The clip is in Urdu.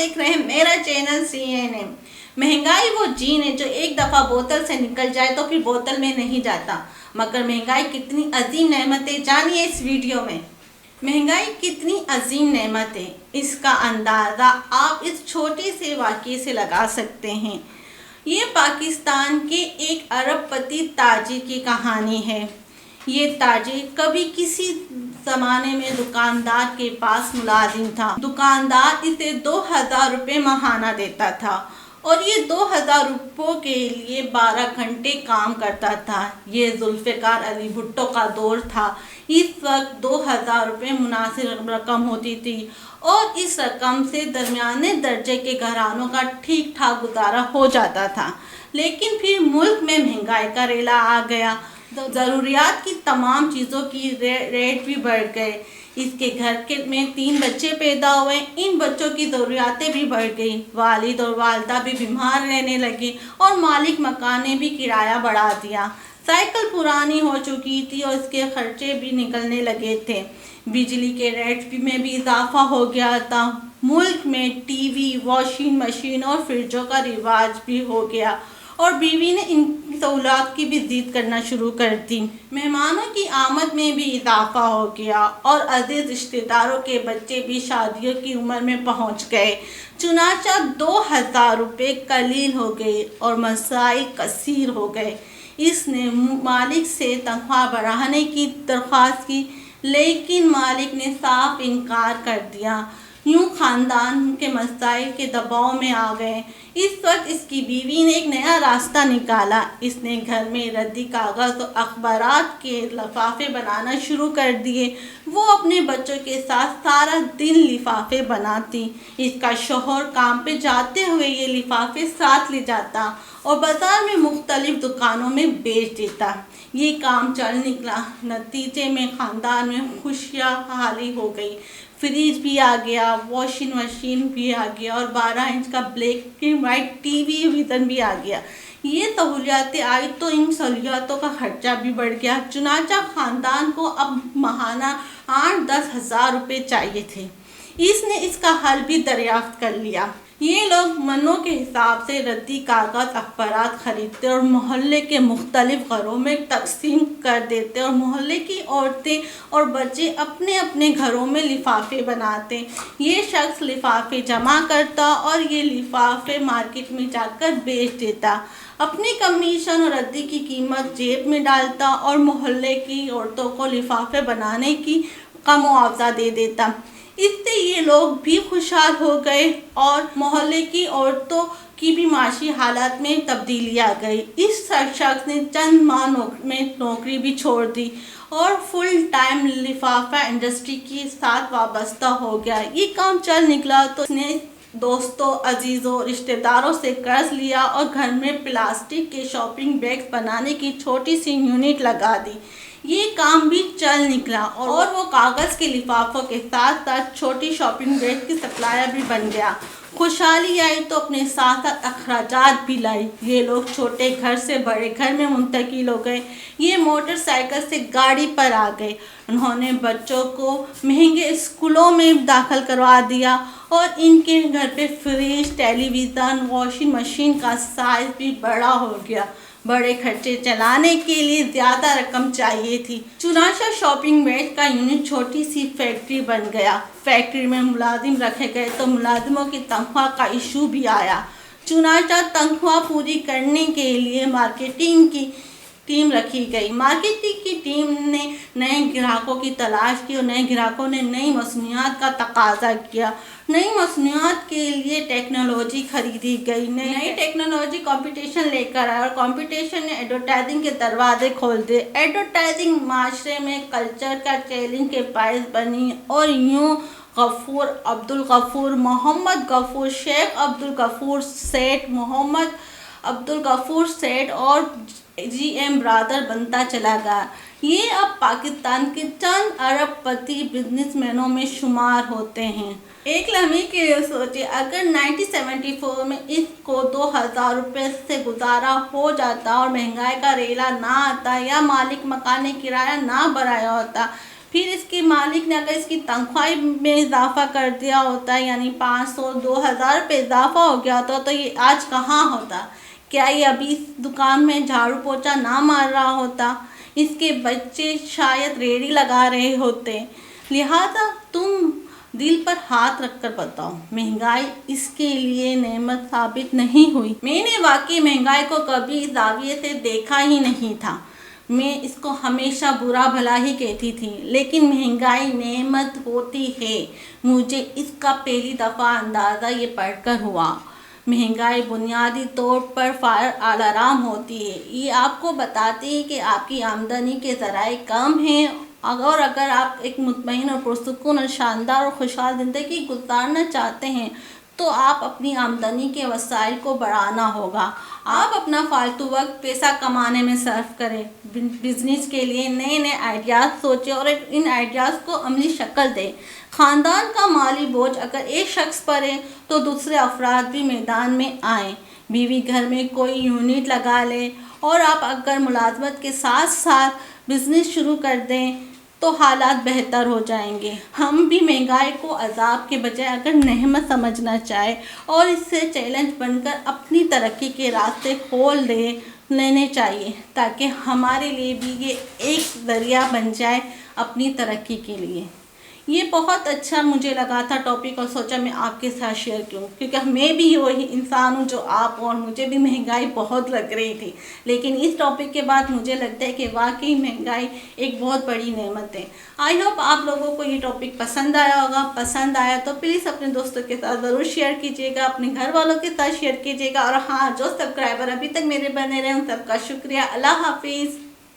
دیکھ رہے ہیں میرا چینل CNN۔ مہنگائی وہ جین ہے جو ایک دفعہ بوتل سے نکل جائے تو پھر بوتل میں نہیں جاتا، مگر مہنگائی کتنی عظیم نعمت ہے جانیے اس ویڈیو میں۔ مہنگائی کتنی عظیم نعمت ہے، اس کا اندازہ آپ اس چھوٹے سے واقعے سے لگا سکتے ہیں۔ یہ پاکستان کے ایک ارب پتی تاجر کی کہانی ہے۔ یہ تاجر کبھی کسی زمانے میں دکاندار کے پاس ملازم تھا۔ دکاندار اسے 2000 روپے ماہانہ دیتا تھا اور یہ 2000 روپوں کے لیے 12 گھنٹے کام کرتا تھا۔ یہ ذوالفقار علی بھٹو کا دور تھا۔ اس وقت 2000 روپے مناسب رقم ہوتی تھی اور اس رقم سے درمیانے درجے کے گھرانوں کا ٹھیک ٹھاک گزارا ہو جاتا تھا۔ لیکن پھر ملک میں مہنگائی کا ریلا آ گیا، ضروریات کی تمام چیزوں کی ریٹ بھی بڑھ گئے۔ اس کے گھر میں 3 بچے پیدا ہوئے، ان بچوں کی ضروریاتیں بھی بڑھ گئی۔ والد اور والدہ بھی بیمار رہنے لگے اور مالک مکان نے بھی کرایہ بڑھا دیا۔ سائیکل پرانی ہو چکی تھی اور اس کے خرچے بھی نکلنے لگے تھے۔ بجلی کے ریٹ میں بھی اضافہ ہو گیا تھا۔ ملک میں ٹی وی، واشنگ مشین اور فریجوں کا رواج بھی ہو گیا اور بیوی نے ان سہولیات کی بھی ضد کرنا شروع کر دی۔ مہمانوں کی آمد میں بھی اضافہ ہو گیا اور عزیز رشتہ داروں کے بچے بھی شادیوں کی عمر میں پہنچ گئے۔ چنانچہ 2000 روپے قلیل ہو گئے اور مسائل کثیر ہو گئے۔ اس نے مالک سے تنخواہ بڑھانے کی درخواست کی، لیکن مالک نے صاف انکار کر دیا۔ یوں خاندان کے مسائل کے دباؤ میں آ گئے۔ اس وقت اس کی بیوی نے ایک نیا راستہ نکالا۔ اس نے گھر میں ردی کاغذ اور اخبارات کے لفافے بنانا شروع کر دیے۔ وہ اپنے بچوں کے ساتھ سارا دن لفافے بناتی۔ اس کا شوہر کام پہ جاتے ہوئے یہ لفافے ساتھ لے جاتا اور بازار میں مختلف دکانوں میں بیچ دیتا۔ یہ کام چل نکلا۔ نتیجے میں خاندان میں خوشحالی ہو گئی۔ فریج بھی آ گیا، واشنگ مشین بھی آ گیا اور 12 انچ کا black and white T V vision بھی آ گیا۔ یہ سہولیاتیں آئی تو ان سہولیاتوں کا خرچہ بھی بڑھ گیا۔ چنانچہ خاندان کو اب ماہانہ 8-10 ہزار روپے چاہیے تھے۔ اس نے اس کا حل بھی دریافت کر لیا۔ یہ لوگ منوں کے حساب سے ردی کاغذ اخبارات خریدتے اور محلے کے مختلف گھروں میں تقسیم کر دیتے اور محلے کی عورتیں اور بچے اپنے اپنے گھروں میں لفافے بناتے۔ یہ شخص لفافے جمع کرتا اور یہ لفافے مارکیٹ میں جا کر بیچ دیتا، اپنی کمیشن اور ردی کی قیمت جیب میں ڈالتا اور محلے کی عورتوں کو لفافے بنانے کا معاوضہ دے دیتا۔ اس سے یہ لوگ بھی خوشحال ہو گئے اور محلے کی عورتوں کی بھی معاشی حالت میں تبدیلی آ گئی۔ اس شخص نے چند ماہ میں نوکری بھی چھوڑ دی اور فل ٹائم لفافہ انڈسٹری کے ساتھ وابستہ ہو گیا۔ یہ کام چل نکلا تو اس نے دوستوں، عزیزوں، رشتہ داروں سے قرض لیا اور گھر میں پلاسٹک کے شاپنگ بیگز بنانے کی چھوٹی سی یونٹ لگا دی۔ یہ کام بھی چل نکلا اور وہ کاغذ کے لفافوں کے ساتھ ساتھ چھوٹی شاپنگ بیگ کی سپلائر بھی بن گیا۔ خوشحالی آئی تو اپنے ساتھ ساتھ اخراجات بھی لائی۔ یہ لوگ چھوٹے گھر سے بڑے گھر میں منتقل ہو گئے۔ یہ موٹر سائیکل سے گاڑی پر آ گئے۔ انہوں نے بچوں کو مہنگے اسکولوں میں داخل کروا دیا اور ان کے گھر پہ فریج، ٹیلی ویژن، واشنگ مشین کا سائز بھی بڑا ہو گیا۔ بڑے خرچے چلانے کے لیے زیادہ رقم چاہیے تھی۔ چنانچہ شاپنگ بیگ کا یونٹ چھوٹی سی فیکٹری بن گیا۔ فیکٹری میں ملازم رکھے گئے تو ملازموں کی تنخواہ کا ایشو بھی آیا۔ چنانچہ تنخواہ پوری کرنے کے لیے مارکیٹنگ کی ٹیم رکھی گئی۔ مارکیٹنگ کی ٹیم نے نئے گراہکوں کی تلاش کی اور نئے گراہکوں نے نئی مصنوعات کا تقاضا کیا۔ نئی مصنوعات کے لیے ٹیکنالوجی خریدی گئی۔ نئی ٹیکنالوجی کمپٹیشن لے کر آئی اور کمپٹیشن نے ایڈورٹائزنگ کے دروازے کھول دیے۔ ایڈورٹائزنگ معاشرے میں کلچر کا چیلنج کے باعث بنی اور یوں غفور عبدالغفور، محمد غفور، شیخ عبدالغفور سیٹھ، محمد عبدالغفور سیٹھ اور GM برادر بنتا چلا گیا۔ یہ اب پاکستان کے چند ارب پتی بزنس مینوں میں شمار ہوتے ہیں۔ ایک لمحے کے لیے سوچیں، اگر 1974 میں اس کو 2000 روپے سے گزارا ہو جاتا اور مہنگائی کا ریلا نہ آتا یا مالک مکان نے کرایہ نہ بڑھایا ہوتا، پھر اس کے مالک نے اگر اس کی تنخواہ میں اضافہ کر دیا ہوتا، یعنی 500 2000 روپے اضافہ ہو گیا ہوتا تو یہ آج کہاں ہوتا؟ کیا یہ ابھی اس دکان میں جھاڑو پوچھا نہ مار رہا ہوتا؟ اس کے بچے شاید ریڑھی لگا رہے ہوتے۔ لہذا تم دل پر ہاتھ رکھ کر بتاؤ، مہنگائی اس کے لیے نعمت ثابت نہیں ہوئی؟ میں نے واقعی مہنگائی کو کبھی اس زاویے سے دیکھا ہی نہیں تھا۔ میں اس کو ہمیشہ برا بھلا ہی کہتی تھی، لیکن مہنگائی نعمت ہوتی ہے، مجھے اس کا پہلی دفعہ اندازہ یہ پڑھ کر ہوا۔ مہنگائی بنیادی طور پر فائر الارم ہوتی ہے۔ یہ آپ کو بتاتی ہے کہ آپ کی آمدنی کے ذرائع کم ہیں، اور اگر آپ ایک مطمئن اور پرسکون اور شاندار اور خوشحال زندگی گزارنا چاہتے ہیں تو آپ اپنی آمدنی کے وسائل کو بڑھانا ہوگا۔ آپ اپنا فالتو وقت پیسہ کمانے میں صرف کریں، بزنس کے لیے نئے نئے آئیڈیاز سوچیں اور ان آئیڈیاز کو عملی شکل دیں۔ خاندان کا مالی بوجھ اگر ایک شخص پر ہے تو دوسرے افراد بھی میدان میں آئیں۔ بیوی گھر میں کوئی یونٹ لگا لے اور آپ اگر ملازمت کے ساتھ ساتھ بزنس شروع کر دیں تو حالات بہتر ہو جائیں گے۔ ہم بھی مہنگائی کو عذاب کے بجائے اگر نعمت سمجھنا چاہیں اور اس سے چیلنج بن کر اپنی ترقی کے راستے کھول لینے چاہیے، تاکہ ہمارے لیے بھی یہ ایک ذریعہ بن جائے اپنی ترقی کے لیے۔ یہ بہت اچھا مجھے لگا تھا ٹاپک، اور سوچا میں آپ کے ساتھ شیئر کروں، کیونکہ میں بھی وہی انسان ہوں جو آپ، اور مجھے بھی مہنگائی بہت لگ رہی تھی، لیکن اس ٹاپک کے بعد مجھے لگتا ہے کہ واقعی مہنگائی ایک بہت بڑی نعمت ہے۔ آئی ہوپ آپ لوگوں کو یہ ٹاپک پسند آیا ہوگا۔ پسند آیا تو پلیز اپنے دوستوں کے ساتھ ضرور شیئر کیجیے گا، اپنے گھر والوں کے ساتھ شیئر کیجیے گا، اور ہاں، جو سبسکرائبر ابھی تک میرے بنے رہے ان سب کا شکریہ۔ اللہ حافظ۔